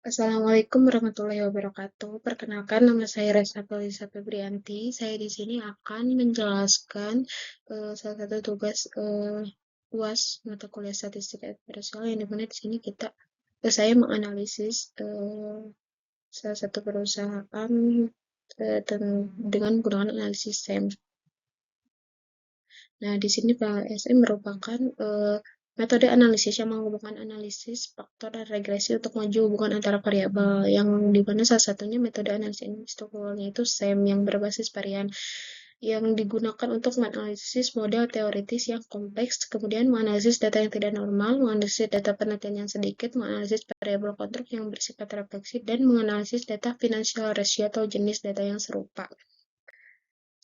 Assalamualaikum warahmatullahi wabarakatuh. Perkenalkan, nama saya Resa Felisa Febrianti. Saya di sini akan menjelaskan salah satu tugas UAS mata kuliah Statistik Adversarial yang dimana di sini saya menganalisis salah satu perusahaan dengan menggunakan analisis SEM. Nah, di sini PLSM merupakan metode analisis yang menghubungkan analisis faktor dan regresi untuk menguji hubungan antara variabel, yang dimana salah satunya metode analisis strukturalnya itu SEM yang berbasis varian, yang digunakan untuk menganalisis model teoritis yang kompleks, kemudian menganalisis data yang tidak normal, menganalisis data penelitian yang sedikit, menganalisis variabel kontrol yang bersifat refleksif, dan menganalisis data financial ratio atau jenis data yang serupa.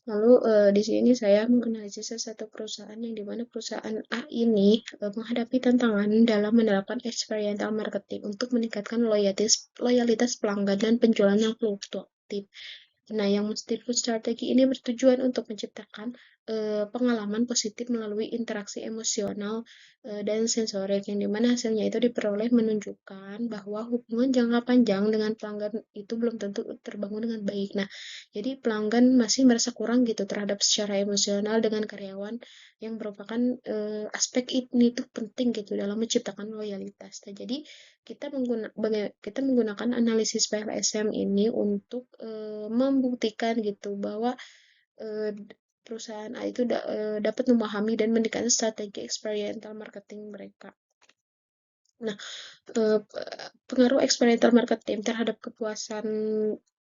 Lalu di sini saya menganalisis salah satu perusahaan yang dimana perusahaan A ini menghadapi tantangan dalam menerapkan experiential marketing untuk meningkatkan loyalitas pelanggan dan penjualan yang fluktuatif. Nah, yang multiple strategi ini bertujuan untuk menciptakan pengalaman positif melalui interaksi emosional dan sensorik, yang dimana hasilnya itu diperoleh menunjukkan bahwa hubungan jangka panjang dengan pelanggan itu belum tentu terbangun dengan baik. Nah, jadi pelanggan masih merasa kurang gitu terhadap secara emosional dengan karyawan, yang merupakan aspek ini tuh penting gitu dalam menciptakan loyalitas. Nah, jadi kita menggunakan analisis PLSM ini untuk membuktikan gitu bahwa eh, perusahaan A itu dapat memahami dan meningkatkan strategi experiential marketing mereka. Nah, pengaruh experiential marketing terhadap kepuasan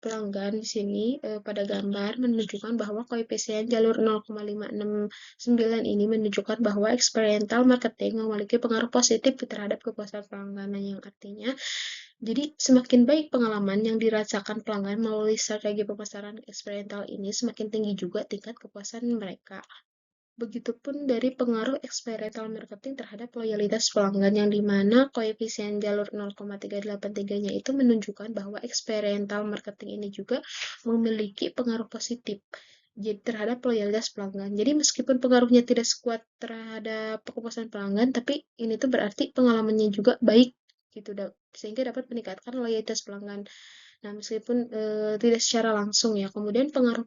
pelanggan di sini pada gambar menunjukkan bahwa koefisien jalur 0,569 ini menunjukkan bahwa experiential marketing memiliki pengaruh positif terhadap kepuasan pelanggan, yang artinya jadi semakin baik pengalaman yang dirasakan pelanggan melalui strategi pemasaran eksperimental ini, semakin tinggi juga tingkat kepuasan mereka. Begitupun dari pengaruh eksperimental marketing terhadap loyalitas pelanggan, yang dimana koefisien jalur 0,383-nya itu menunjukkan bahwa eksperimental marketing ini juga memiliki pengaruh positif jadi terhadap loyalitas pelanggan. Jadi meskipun pengaruhnya tidak sekuat terhadap kepuasan pelanggan, tapi ini tuh berarti pengalamannya juga baik gitu, sehingga dapat meningkatkan loyalitas pelanggan. Nah, meskipun tidak secara langsung ya. Kemudian pengaruh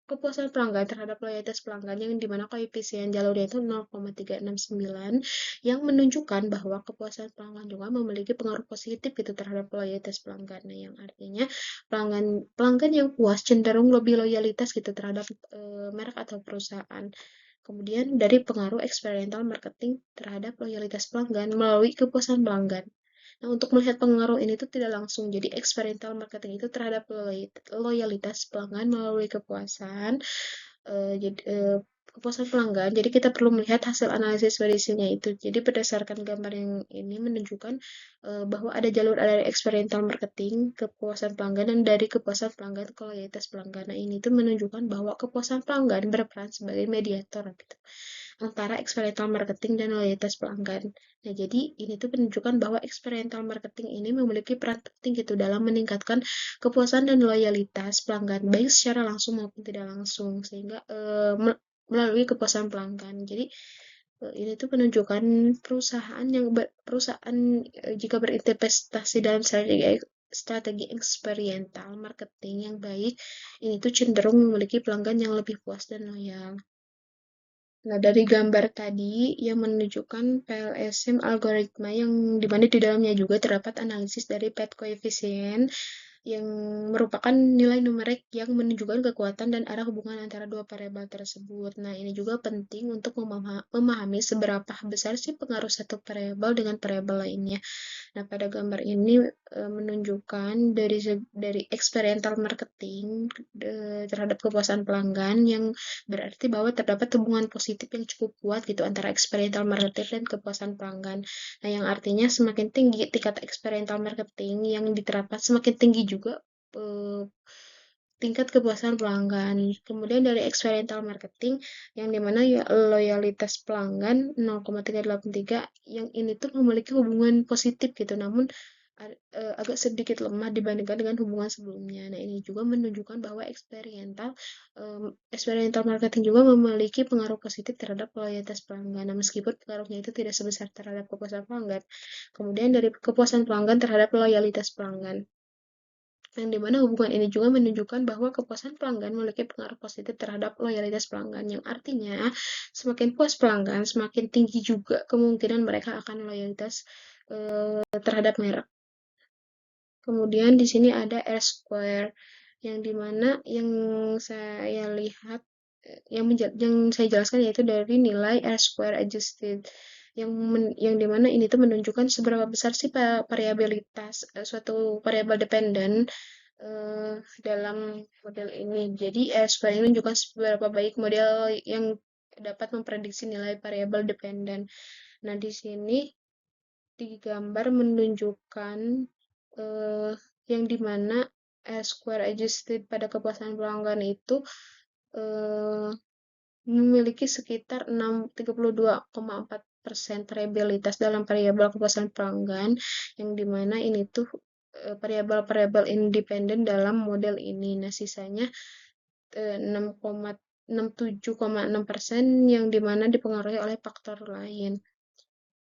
kepuasan pelanggan terhadap loyalitas pelanggan, yang dimana koefisien jalurnya itu 0,369, yang menunjukkan bahwa kepuasan pelanggan juga memiliki pengaruh positif gitu terhadap loyalitas pelanggan. Nah, yang artinya pelanggan pelanggan yang puas cenderung lebih loyalitas gitu terhadap merek atau perusahaan. Kemudian dari pengaruh experiential marketing terhadap loyalitas pelanggan melalui kepuasan pelanggan. Nah, untuk melihat pengaruh ini tuh tidak langsung. Jadi, experiential marketing itu terhadap loyalitas pelanggan melalui kepuasan pelanggan. Jadi, kita perlu melihat hasil analisis variasinya itu. Jadi, berdasarkan gambar yang ini menunjukkan bahwa ada jalur dari experiential marketing, kepuasan pelanggan, dan dari kepuasan pelanggan ke loyalitas pelanggan. Nah, ini tuh menunjukkan bahwa kepuasan pelanggan berperan sebagai mediator gitu antara experiential marketing dan loyalitas pelanggan. Nah, jadi ini tuh menunjukkan bahwa experiential marketing ini memiliki peran penting gitu dalam meningkatkan kepuasan dan loyalitas pelanggan, baik secara langsung maupun tidak langsung, sehingga melalui kepuasan pelanggan. Jadi ini tuh menunjukkan perusahaan jika berinvestasi dalam strategi eksperiental marketing yang baik, ini tuh cenderung memiliki pelanggan yang lebih puas dan loyal. Nah, dari gambar tadi yang menunjukkan PLSM algoritma, yang dimana di dalamnya juga terdapat analisis dari path coefficient yang merupakan nilai numerik yang menunjukkan kekuatan dan arah hubungan antara dua variabel tersebut. Nah, ini juga penting untuk memahami seberapa besar sih pengaruh satu variabel dengan variabel lainnya. Nah, pada gambar ini menunjukkan dari experiential marketing terhadap kepuasan pelanggan, yang berarti bahwa terdapat hubungan positif yang cukup kuat gitu antara experiential marketing dan kepuasan pelanggan. Nah, yang artinya semakin tinggi tingkat experiential marketing yang diterapkan, semakin tinggi juga eh, tingkat kepuasan pelanggan. Kemudian dari experiential marketing, yang dimana ya loyalitas pelanggan 0,383, yang ini tuh memiliki hubungan positif gitu. Namun agak sedikit lemah dibandingkan dengan hubungan sebelumnya. Nah, ini juga menunjukkan bahwa experiential marketing juga memiliki pengaruh positif terhadap loyalitas pelanggan. Nah, meskipun pengaruhnya itu tidak sebesar terhadap kepuasan pelanggan. Kemudian dari kepuasan pelanggan terhadap loyalitas pelanggan. Yang dimana hubungan ini juga menunjukkan bahwa kepuasan pelanggan memiliki pengaruh positif terhadap loyalitas pelanggan, yang artinya semakin puas pelanggan, semakin tinggi juga kemungkinan mereka akan loyalitas terhadap merek. Kemudian di sini ada R square, yang dimana yang saya lihat, yang saya jelaskan yaitu dari nilai R square adjusted, yang dimana ini tuh menunjukkan seberapa besar sih variabilitas suatu variabel dependen dalam model ini. Jadi square ini menunjukkan seberapa baik model yang dapat memprediksi nilai variabel dependen. Nah, di sini di gambar menunjukkan eh, yang dimana square adjusted pada kepuasan pelanggan itu eh, memiliki sekitar 32,4% variabilitas dalam variabel kepuasan pelanggan, yang dimana ini tuh variabel-variabel independen dalam model ini. Nah, sisanya 67,6% yang dimana dipengaruhi oleh faktor lain.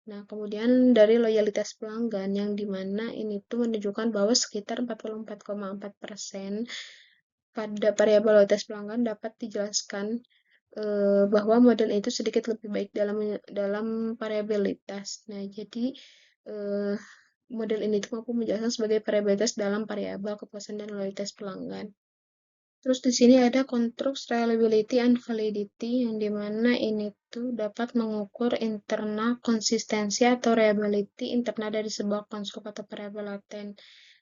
Nah, kemudian dari loyalitas pelanggan, yang dimana ini tuh menunjukkan bahwa sekitar 44,4% pada variabel loyalitas pelanggan dapat dijelaskan bahwa model itu sedikit lebih baik dalam variabilitas. Nah, jadi eh, model ini tuh mampu menjelaskan sebagai variabilitas dalam variabel kepuasan dan loyalitas pelanggan. Terus di sini ada construct reliability and validity, yang dimana ini tuh dapat mengukur internal konsistensi atau reliability internal dari sebuah konstruk atau variabel laten.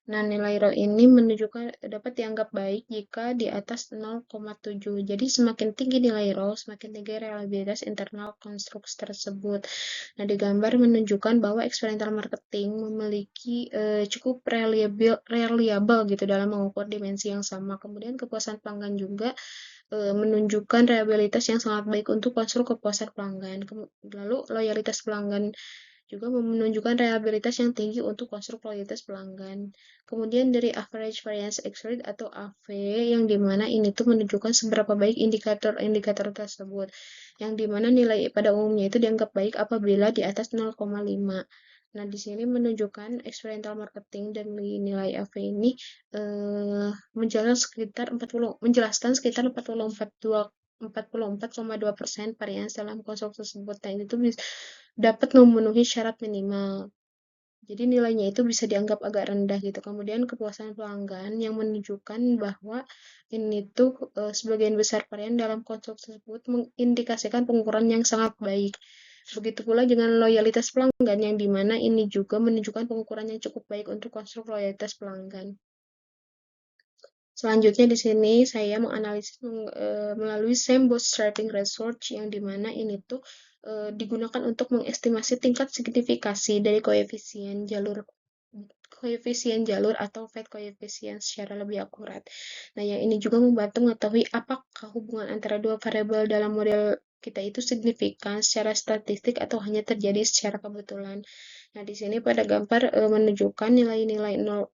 Nah, nilai rho ini menunjukkan dapat dianggap baik jika di atas 0,7. Jadi semakin tinggi nilai rho, semakin tinggi reliabilitas internal konstruksi tersebut. Nah, di gambar menunjukkan bahwa experiential marketing memiliki cukup reliable gitu dalam mengukur dimensi yang sama. Kemudian kepuasan pelanggan juga menunjukkan reliabilitas yang sangat baik untuk konstruk kepuasan pelanggan. Lalu loyalitas pelanggan juga menunjukkan reliabilitas yang tinggi untuk konstruk loyalitas pelanggan. Kemudian dari average variance X rate atau AV, yang dimana ini tuh menunjukkan seberapa baik indikator-indikator tersebut, yang dimana nilai pada umumnya itu dianggap baik apabila di atas 0,5. Nah, di sini menunjukkan experiential marketing dan nilai AV ini menjelaskan sekitar 44,2% varians dalam konstruk tersebut. Nah, itu dapat memenuhi syarat minimal. Jadi nilainya itu bisa dianggap agak rendah gitu. Kemudian kepuasan pelanggan yang menunjukkan bahwa ini tuh sebagian besar varian dalam konstruk tersebut mengindikasikan pengukuran yang sangat baik. Begitu pula dengan loyalitas pelanggan, yang dimana ini juga menunjukkan pengukuran yang cukup baik untuk konstruk loyalitas pelanggan. Selanjutnya di sini saya menganalisis melalui same bootstrapping research, yang dimana ini tuh digunakan untuk mengestimasi tingkat signifikasi dari koefisien jalur atau fat koefisien secara lebih akurat. Nah, yang ini juga membantu mengetahui apakah hubungan antara dua variabel dalam model kita itu signifikan secara statistik atau hanya terjadi secara kebetulan. Nah, di sini pada gambar menunjukkan nilai-nilai 0,00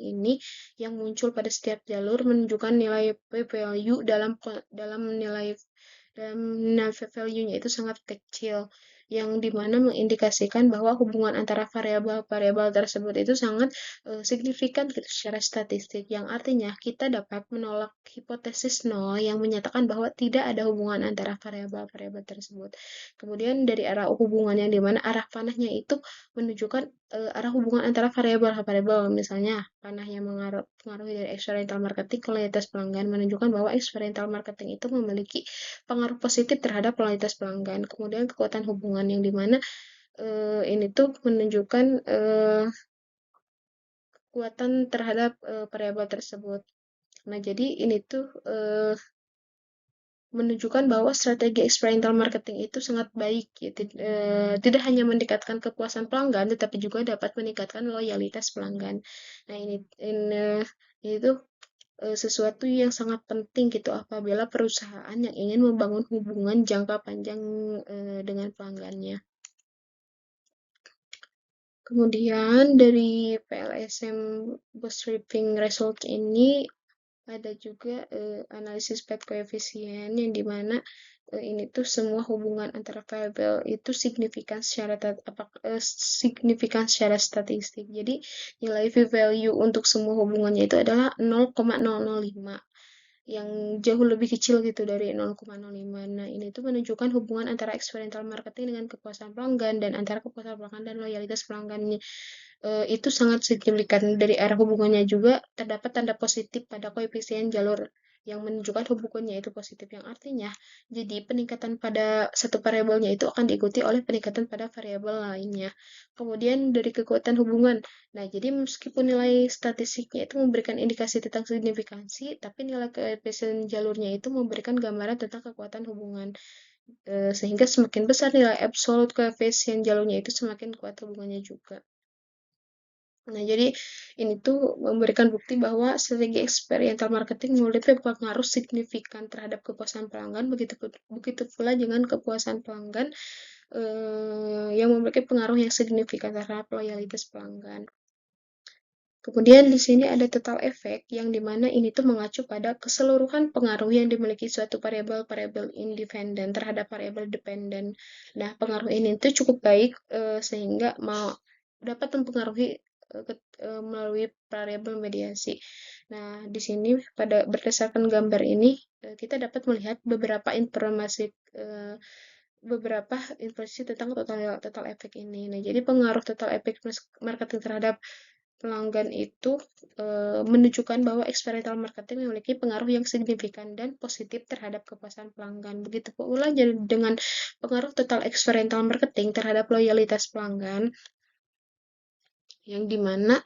ini yang muncul pada setiap jalur menunjukkan nilai p-value dalam nilai dalam value-nya itu sangat kecil, yang dimana mengindikasikan bahwa hubungan antara variabel-variabel tersebut itu sangat signifikan gitu secara statistik, yang artinya kita dapat menolak hipotesis nol yang menyatakan bahwa tidak ada hubungan antara variabel-variabel tersebut. Kemudian dari arah hubungan, yang dimana arah panahnya itu menunjukkan arah hubungan antara variabel-variabel, misalnya panah yang mengaruhi dari experiential marketing ke loyalitas pelanggan, menunjukkan bahwa experiential marketing itu memiliki pengaruh positif terhadap loyalitas pelanggan. Kemudian kekuatan hubungan, yang dimana ini tuh menunjukkan kekuatan terhadap variabel tersebut. Nah, jadi ini tuh menunjukkan bahwa strategi experiential marketing itu sangat baik, ya. Tidak hanya meningkatkan kepuasan pelanggan, tetapi juga dapat meningkatkan loyalitas pelanggan. Nah, ini tuh sesuatu yang sangat penting gitu apabila perusahaan yang ingin membangun hubungan jangka panjang dengan pelanggannya. Kemudian dari PLSM bootstrapping result ini ada juga analisis path coefficient yang dimana ini tuh semua hubungan antara variabel itu signifikan secara statistik. Jadi nilai p-value untuk semua hubungannya itu adalah 0,005 yang jauh lebih kecil gitu dari 0,05. Nah, ini tuh menunjukkan hubungan antara experiential marketing dengan kepuasan pelanggan dan antara kepuasan pelanggan dan loyalitas pelanggannya. Itu sangat signifikan. Dari arah hubungannya juga terdapat tanda positif pada koefisien jalur yang menunjukkan hubungannya itu positif, yang artinya jadi peningkatan pada satu variabelnya itu akan diikuti oleh peningkatan pada variabel lainnya. Kemudian dari kekuatan hubungan. Nah, jadi meskipun nilai statistiknya itu memberikan indikasi tentang signifikansi, tapi nilai koefisien jalurnya itu memberikan gambaran tentang kekuatan hubungan. Sehingga semakin besar nilai absolute koefisien jalurnya itu semakin kuat hubungannya juga. Nah, jadi ini tuh memberikan bukti bahwa strategi experiential marketing memiliki pengaruh signifikan terhadap kepuasan pelanggan, begitu pula dengan kepuasan pelanggan yang memiliki pengaruh yang signifikan terhadap loyalitas pelanggan. Kemudian di sini ada total effect yang dimana ini tuh mengacu pada keseluruhan pengaruh yang dimiliki suatu variabel independen terhadap variabel dependen. Nah, pengaruh ini tuh cukup baik sehingga dapat mempengaruhi melalui variabel mediasi. Nah, di sini berdasarkan gambar ini kita dapat melihat beberapa informasi tentang total efek ini. Nah, jadi pengaruh total efek marketing terhadap pelanggan itu menunjukkan bahwa experiential marketing memiliki pengaruh yang signifikan dan positif terhadap kepuasan pelanggan. Begitu pula dengan pengaruh total experiential marketing terhadap loyalitas pelanggan, yang dimana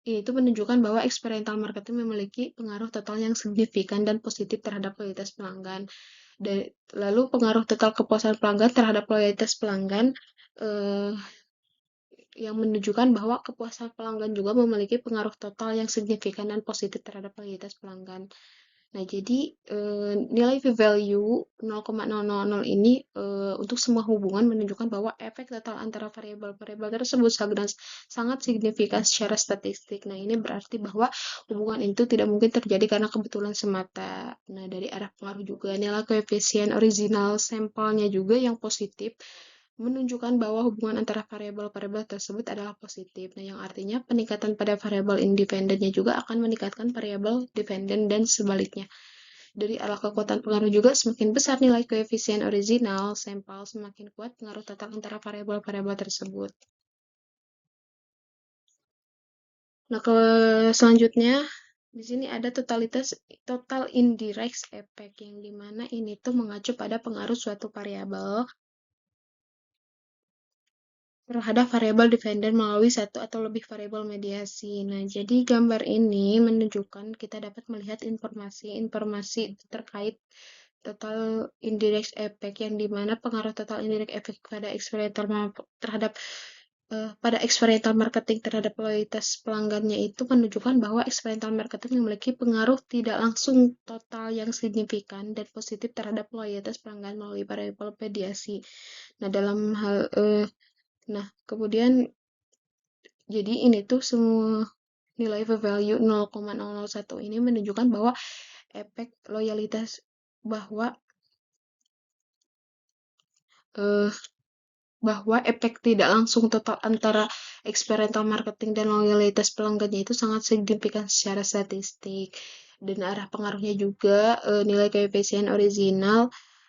ini itu menunjukkan bahwa experiential marketing memiliki pengaruh total yang signifikan dan positif terhadap loyalitas pelanggan. Lalu pengaruh total kepuasan pelanggan terhadap loyalitas pelanggan yang menunjukkan bahwa kepuasan pelanggan juga memiliki pengaruh total yang signifikan dan positif terhadap loyalitas pelanggan. Nah, jadi nilai p-value 0,000 ini untuk semua hubungan menunjukkan bahwa efek total antara variabel-variabel tersebut sangat signifikan secara statistik. Nah, ini berarti bahwa hubungan itu tidak mungkin terjadi karena kebetulan semata. Nah, dari arah pengaruh juga nilai koefisien original sampelnya juga yang positif menunjukkan bahwa hubungan antara variabel-variabel tersebut adalah positif. Nah, yang artinya peningkatan pada variabel independennya juga akan meningkatkan variabel dependen dan sebaliknya. Dari arah kekuatan pengaruh juga semakin besar nilai koefisien original sampel, semakin kuat pengaruh total antara variabel-variabel tersebut. Nah, selanjutnya di sini ada total indirect effect yang dimana ini tuh mengacu pada pengaruh suatu variabel terhadap variabel dependen melalui satu atau lebih variabel mediasi. Nah, jadi gambar ini menunjukkan kita dapat melihat informasi terkait total indirect effect yang dimana pengaruh total indirect effect pada experiential marketing terhadap loyalitas pelanggannya itu menunjukkan bahwa experiential marketing memiliki pengaruh tidak langsung total yang signifikan dan positif terhadap loyalitas pelanggan melalui variabel mediasi. Nah, kemudian jadi ini tuh semua nilai value 0,001 ini menunjukkan bahwa efek loyalitas bahwa efek tidak langsung total antara experiential marketing dan loyalitas pelanggannya itu sangat signifikan secara statistik. Dan arah pengaruhnya juga nilai koefisien original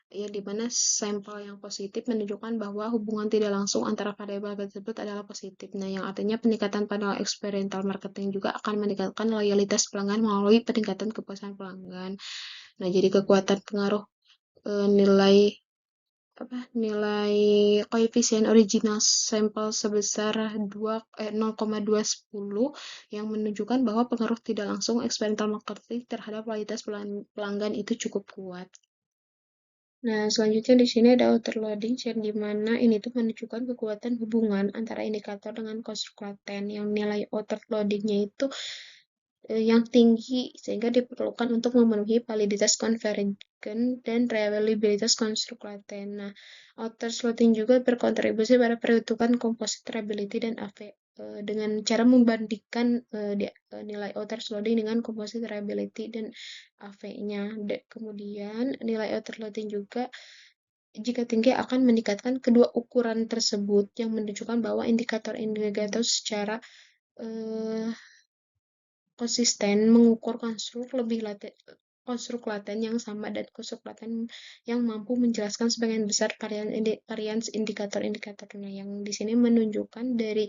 yang dimana sampel yang positif menunjukkan bahwa hubungan tidak langsung antara variabel tersebut adalah positif. Nah, yang artinya peningkatan pada experiential marketing juga akan meningkatkan loyalitas pelanggan melalui peningkatan kepuasan pelanggan. Nah, jadi kekuatan pengaruh nilai koefisien original sampel sebesar 0,210 yang menunjukkan bahwa pengaruh tidak langsung experiential marketing terhadap loyalitas pelanggan itu cukup kuat. Nah, selanjutnya di sini ada outer loading, yang dimana ini tuh menunjukkan kekuatan hubungan antara indikator dengan konstruk laten, yang nilai outer loadingnya itu yang tinggi sehingga diperlukan untuk memenuhi validitas konvergen dan reliabilitas konstruk laten. Nah, outer slotting juga berkontribusi pada perhitungan composite reliability dan AV dengan cara membandingkan nilai outer slotting dengan composite reliability dan AV-nya. Kemudian nilai outer slotting juga jika tinggi akan meningkatkan kedua ukuran tersebut yang menunjukkan bahwa indikator-indikator secara eh, konsisten mengukur konstruk laten yang sama dan konstruk laten yang mampu menjelaskan sebagian besar varians indikator-indikatornya yang di sini menunjukkan dari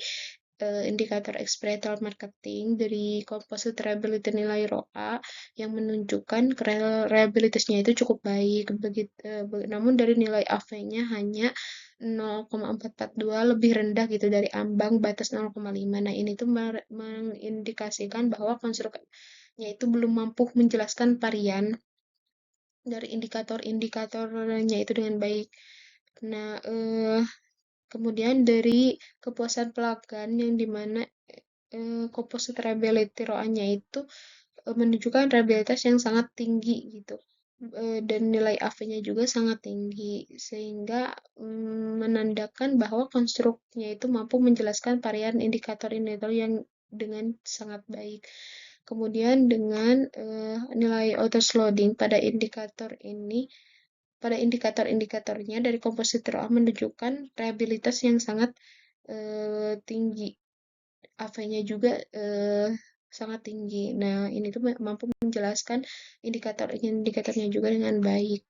indikator experiential marketing dari composite reliability nilai ROA yang menunjukkan reliabilitasnya itu cukup baik begitu, namun dari nilai AV-nya hanya 0,442 lebih rendah gitu dari ambang batas 0,5. Nah, ini tuh mengindikasikan bahwa konstruknya itu belum mampu menjelaskan varian dari indikator-indikatornya itu dengan baik. Nah, kemudian dari kepuasan pelanggan yang dimana composite reliability ROA-nya itu menunjukkan reliabilitas yang sangat tinggi gitu. Dan nilai AV-nya juga sangat tinggi sehingga menandakan bahwa konstruknya itu mampu menjelaskan varian indikator-indikator yang dengan sangat baik. Kemudian dengan nilai autosliding pada indikator ini, pada indikator-indikatornya dari kompositor A menunjukkan reliabilitas yang sangat tinggi. AV-nya juga sangat tinggi. Nah, ini tuh mampu menjelaskan indikatornya juga dengan baik.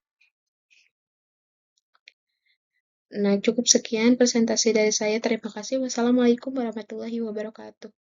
Nah, cukup sekian presentasi dari saya. Terima kasih. Wassalamualaikum warahmatullahi wabarakatuh.